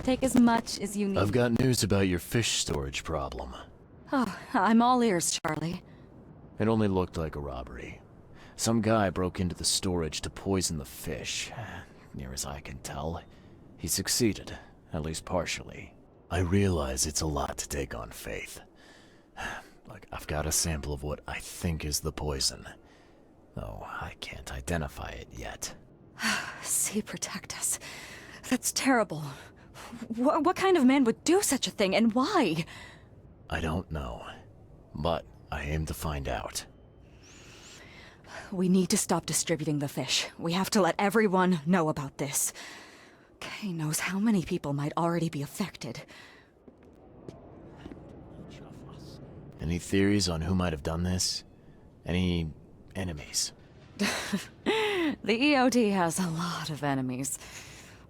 Take as much as you need. I've got news about your fish storage problem. Oh, I'm all ears, Charlie. It only looked like a robbery. Some guy broke into the storage to poison the fish. Near as I can tell, he succeeded, at least partially. I realize it's a lot to take on faith. Look, I've got a sample of what I think is the poison, though I can't identify it yet. See, protect us. That's terrible. What kind of man would do such a thing, and why? I don't know, but I aim to find out. We need to stop distributing the fish. We have to let everyone know about this. Kay knows how many people might already be affected. Any theories on who might have done this? Any enemies? The EOD has a lot of enemies.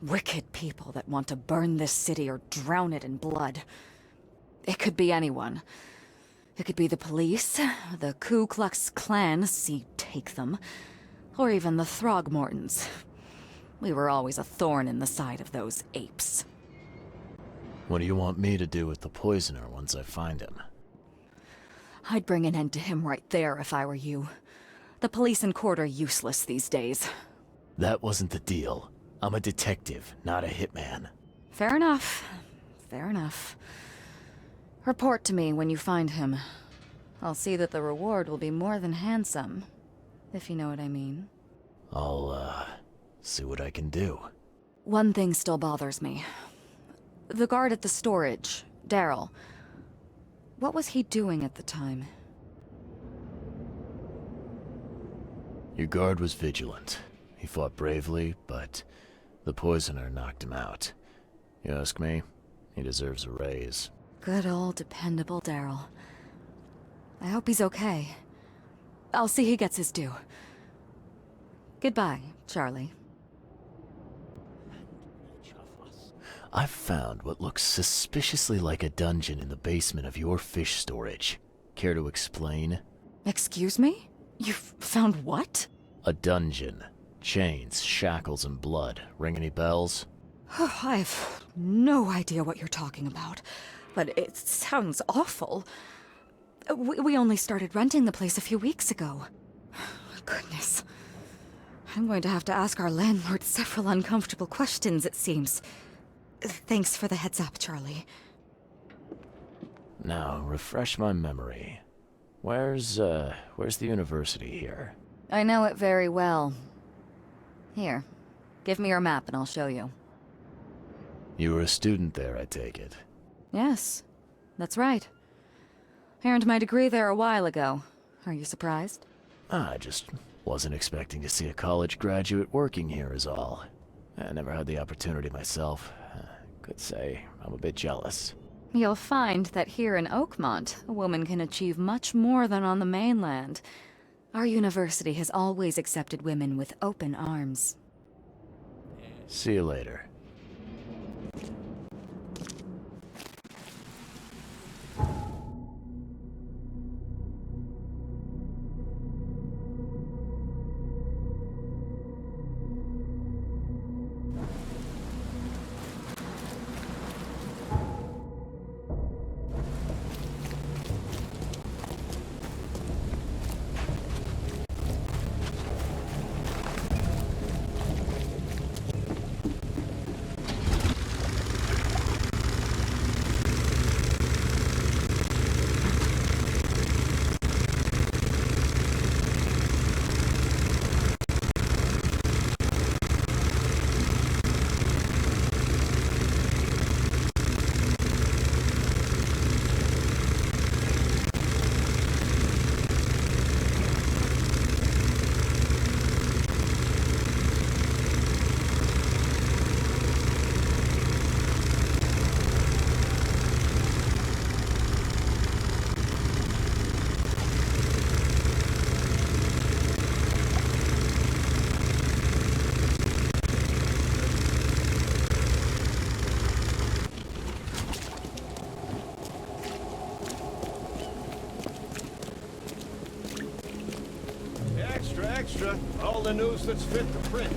Wicked people that want to burn this city or drown it in blood. It could be anyone. It could be the police, the Ku Klux Klan, see, take them, or even the Throgmortons. We were always a thorn in the side of those apes. What do you want me to do with the poisoner once I find him? I'd bring an end to him right there if I were you. The police and court are useless these days. That wasn't the deal. I'm a detective, not a hitman. Fair enough. Fair enough. Report to me when you find him. I'll see that the reward will be more than handsome, if you know what I mean. I'll, see what I can do. One thing still bothers me. The guard at the storage, Daryl. What was he doing at the time? Your guard was vigilant. He fought bravely, but the poisoner knocked him out. You ask me, he deserves a raise. Good old dependable Daryl. I hope he's okay. I'll see he gets his due. Goodbye, Charlie. I've found what looks suspiciously like a dungeon in the basement of your fish storage. Care to explain? Excuse me? You've found what? A dungeon. Chains, shackles, and blood. Ring any bells? I have no idea what you're talking about, but it sounds awful. We only started renting the place a few weeks ago. Goodness. I'm going to have to ask our landlord several uncomfortable questions, it seems. Thanks for the heads up, Charlie. Now, refresh my memory. Where's the university here? I know it very well. Here, give me your map and I'll show you. You were a student there, I take it. Yes, that's right. I earned my degree there a while ago. Are you surprised? I just wasn't expecting to see a college graduate working here is all. I never had the opportunity myself. Could say I'm a bit jealous. You'll find that here in Oakmont, a woman can achieve much more than on the mainland. Our university has always accepted women with open arms. See you later. Extra, all the news that's fit to print.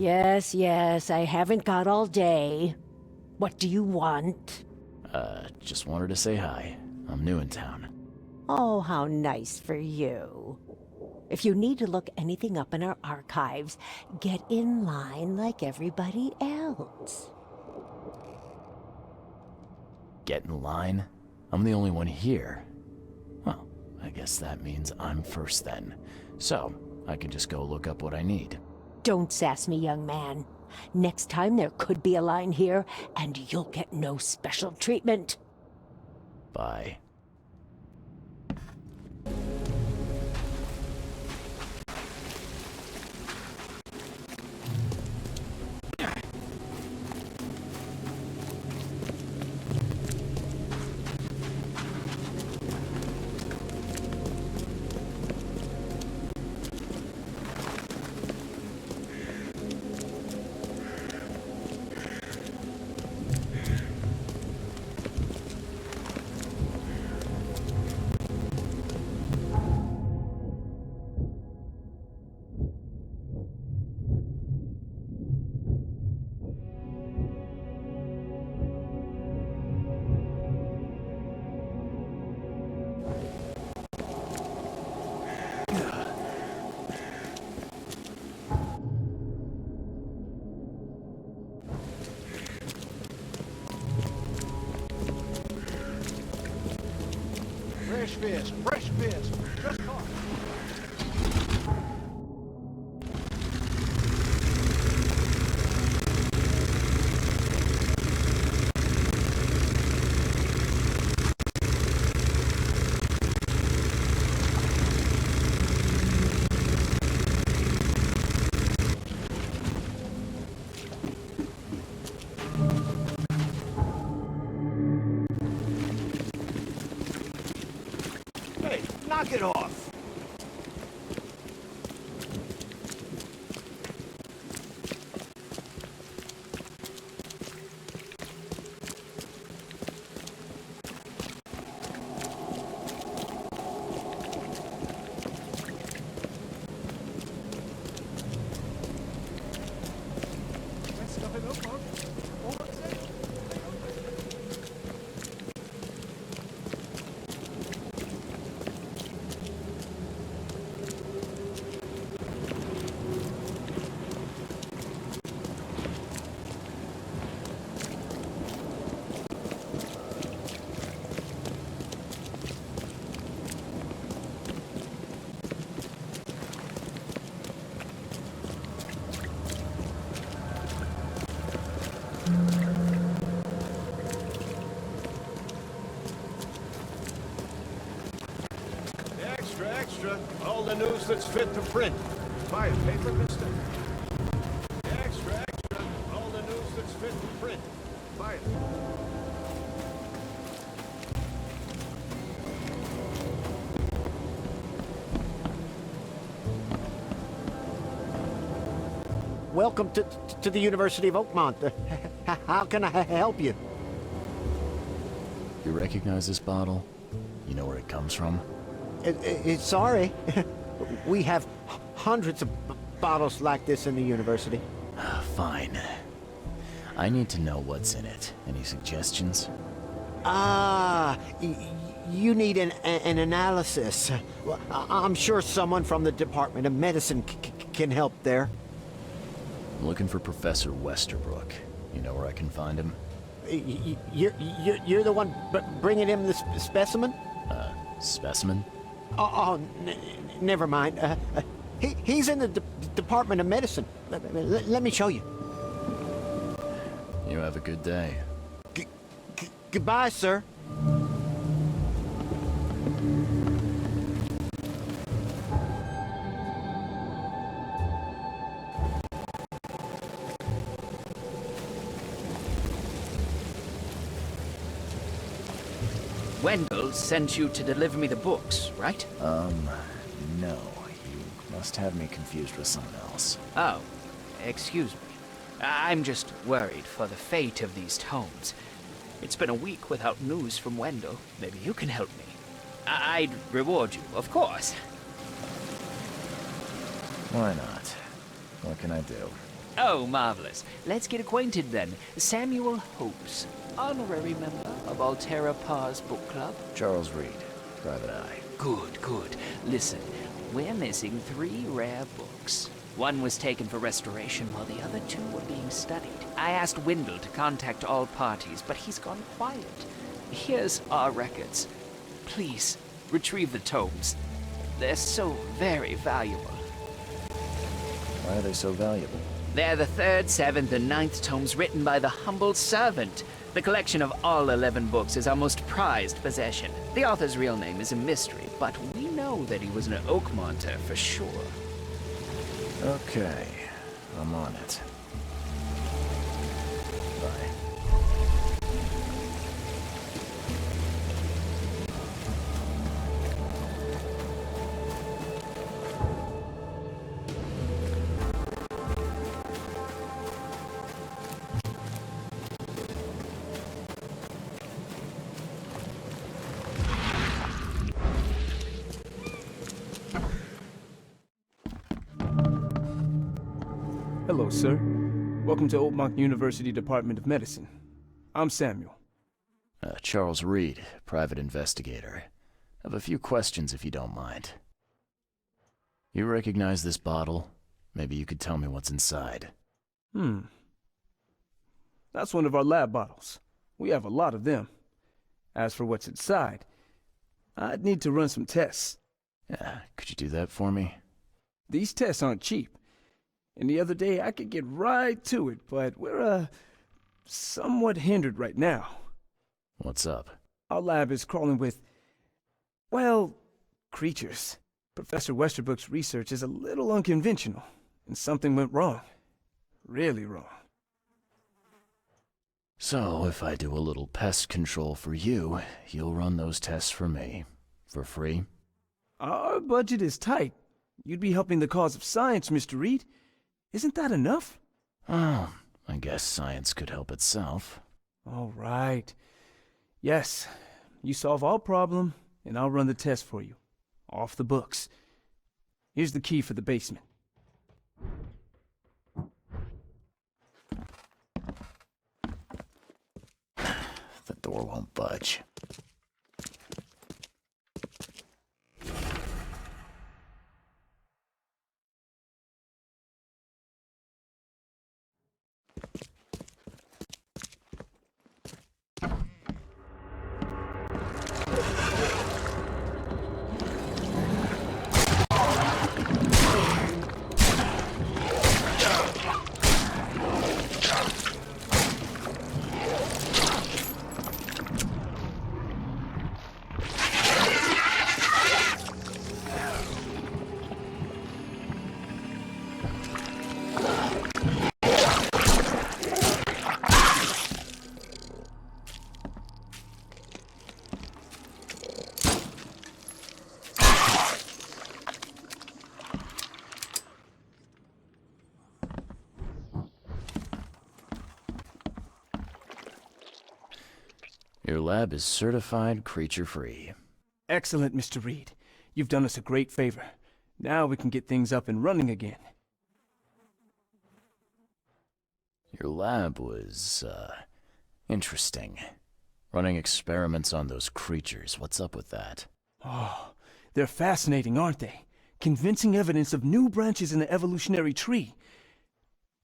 Yes, yes, I haven't got all day. What do you want? Just wanted to say hi. I'm new in town. Oh, how nice for you. If you need to look anything up in our archives, get in line like everybody else. Get in line? I'm the only one here. Well, I guess that means I'm first then. So, I can just go look up what I need. Don't sass me, young man. Next time there could be a line here, and you'll get no special treatment. Bye. Fresh fish, just caught. Hey, knock it off. Extra. All the news that's fit to print. Buy a paper, mister? Extra. All the news that's fit to print. Buy it. Welcome to the University of Oakmont. How can I help you? You recognize this bottle? You know where it comes from? Sorry. We have hundreds of bottles like this in the university. Fine. I need to know what's in it. Any suggestions? You need an analysis. Well, I'm sure someone from the Department of Medicine can help there. I'm looking for Professor Westerbrook. You know where I can find him? You're the one bringing him the specimen? Specimen? Never mind. He's in the Department of Medicine. Let me show you. You have a good day. Goodbye, sir. Wendell sent you to deliver me the books, right? No. You must have me confused with someone else. Oh, excuse me. I'm just worried for the fate of these tomes. It's been a week without news from Wendell. Maybe you can help me. I'd reward you, of course. Why not? What can I do? Oh, marvelous. Let's get acquainted then. Samuel Hopes, honorary member of Altera Pars Book Club. Charles Reed, Private Eye. Good, good. Listen, we're missing 3 rare books. One was taken for restoration while the other 2 were being studied. I asked Wendell to contact all parties, but he's gone quiet. Here's our records. Please, retrieve the tomes. They're so very valuable. Why are they so valuable? They're the 3rd, 7th, and 9th tomes written by the humble servant. The collection of all 11 books is our most prized possession. The author's real name is a mystery, but we know that he was an Oakmonter for sure. Okay, I'm on it. Bye. Hello, sir. Welcome to Oakmont University Department of Medicine. I'm Samuel. Charles Reed, private investigator. I have a few questions if you don't mind. You recognize this bottle? Maybe you could tell me what's inside. That's one of our lab bottles. We have a lot of them. As for what's inside, I'd need to run some tests. Yeah, could you do that for me? These tests aren't cheap. And the other day I could get right to it, but we're, somewhat hindered right now. What's up? Our lab is crawling with, well, creatures. Professor Westerbrook's research is a little unconventional, and something went wrong. Really wrong. So, if I do a little pest control for you, you'll run those tests for me. For free? Our budget is tight. You'd be helping the cause of science, Mr. Reed. Isn't that enough? Oh, I guess science could help itself. All right. Yes, you solve our problem, and I'll run the test for you. Off the books. Here's the key for the basement. The door won't budge. Your lab is certified creature-free. Excellent, Mr. Reed. You've done us a great favor. Now we can get things up and running again. Your lab was, interesting. Running experiments on those creatures, what's up with that? Oh, they're fascinating, aren't they? Convincing evidence of new branches in the evolutionary tree.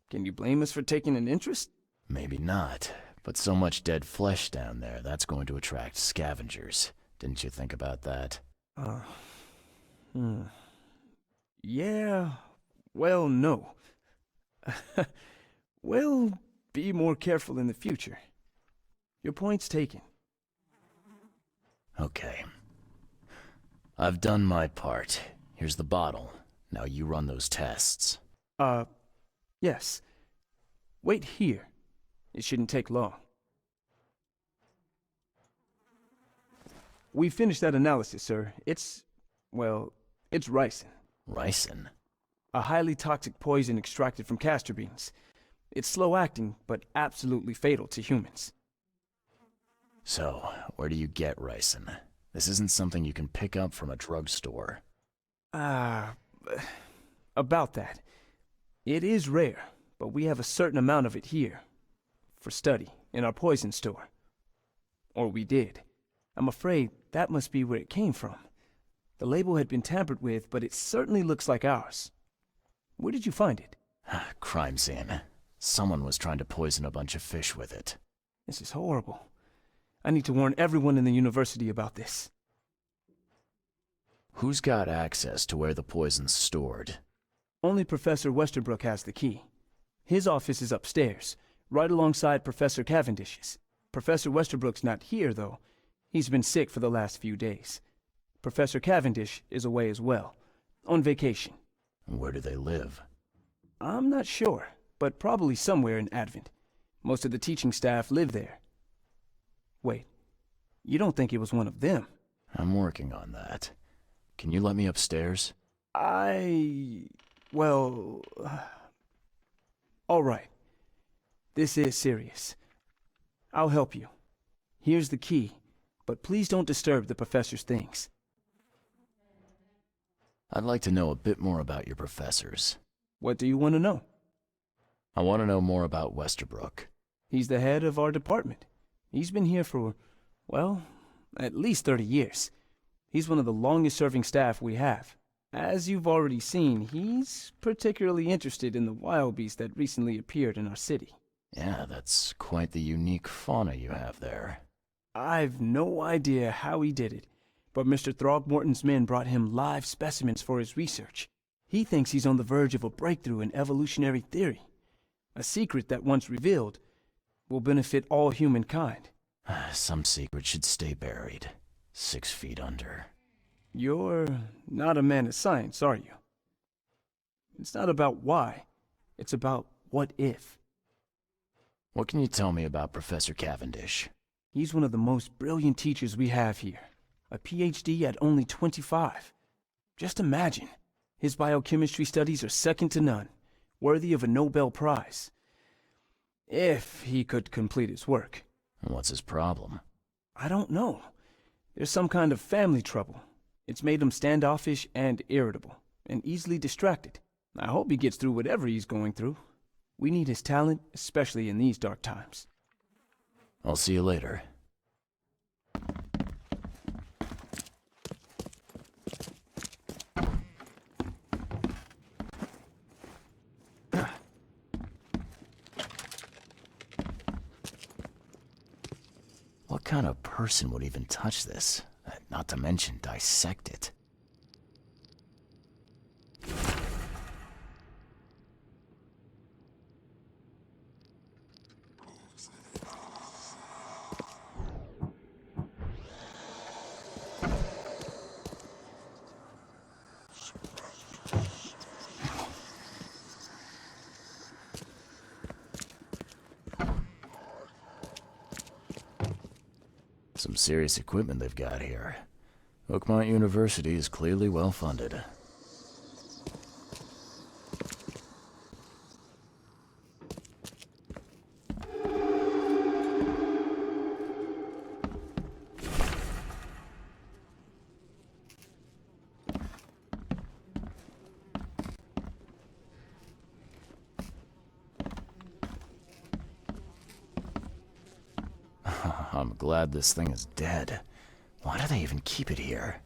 Can you blame us for taking an interest? Maybe not, but so much dead flesh down there, that's going to attract scavengers. Didn't you think about that? Yeah, well, no. We'll be more careful in the future. Your point's taken. Okay. I've done my part. Here's the bottle. Now you run those tests. Yes. Wait here. It shouldn't take long. We finished that analysis, sir. It's ricin. Ricin? A highly toxic poison extracted from castor beans. It's slow-acting, but absolutely fatal to humans. So, where do you get ricin? This isn't something you can pick up from a drugstore. About that. It is rare, but we have a certain amount of it here. For study, in our poison store. Or we did. I'm afraid that must be where it came from. The label had been tampered with, but it certainly looks like ours. Where did you find it? Crime scene. Someone was trying to poison a bunch of fish with it. This is horrible. I need to warn everyone in the university about this. Who's got access to where the poison's stored? Only Professor Westerbrook has the key. His office is upstairs, right alongside Professor Cavendish's. Professor Westerbrook's not here, though. He's been sick for the last few days. Professor Cavendish is away as well, on vacation. Where do they live? I'm not sure, but probably somewhere in Advent. Most of the teaching staff live there. Wait, you don't think it was one of them? I'm working on that. Can you let me upstairs? Well... all right. This is serious. I'll help you. Here's the key, but please don't disturb the professor's things. I'd like to know a bit more about your professors. What do you want to know? I want to know more about Westerbrook. He's the head of our department. He's been here for, well, at least 30 years. He's one of the longest-serving staff we have. As you've already seen, he's particularly interested in the wild beast that recently appeared in our city. Yeah, that's quite the unique fauna you have there. I've no idea how he did it, but Mr. Throgmorton's men brought him live specimens for his research. He thinks he's on the verge of a breakthrough in evolutionary theory. A secret that, once revealed, will benefit all humankind. Some secret should stay buried, 6 feet under. You're not a man of science, are you? It's not about why. It's about what if. What can you tell me about Professor Cavendish? He's one of the most brilliant teachers we have here. A PhD at only 25. Just imagine. His biochemistry studies are second to none, worthy of a Nobel Prize. If he could complete his work. What's his problem? I don't know. There's some kind of family trouble. It's made him standoffish and irritable, and easily distracted. I hope he gets through whatever he's going through. We need his talent, especially in these dark times. I'll see you later. What kind of person would even touch this? Not to mention dissect it. Some serious equipment they've got here. Oakmont University is clearly well funded. I'm glad this thing is dead. Why do they even keep it here?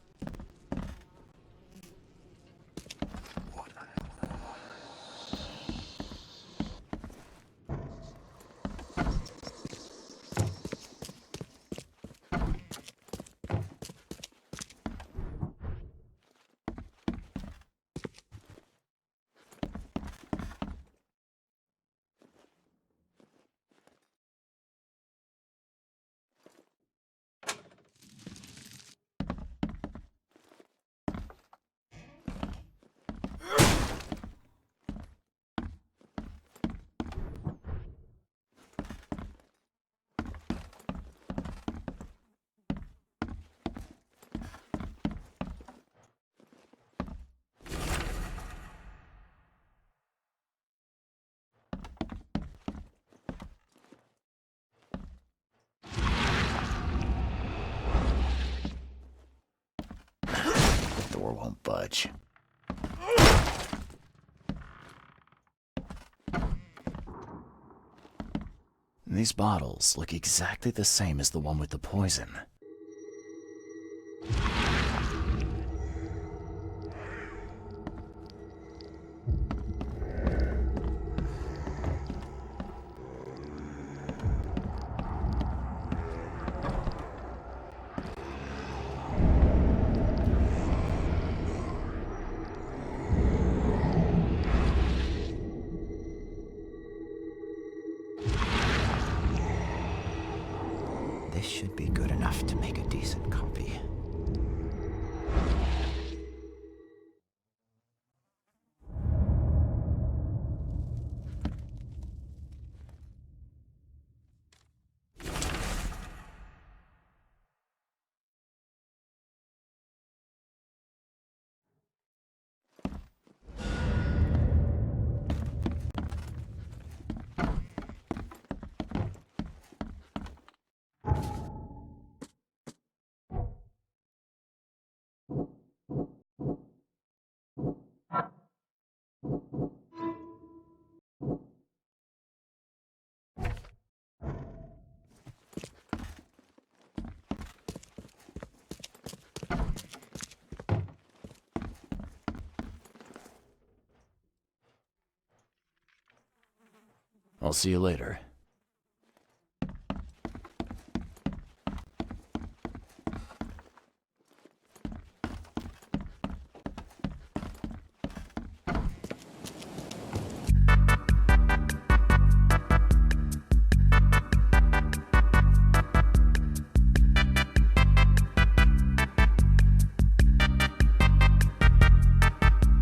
Door won't budge. These bottles look exactly the same as the one with the poison. This should be good enough to make a decent copy. I'll see you later.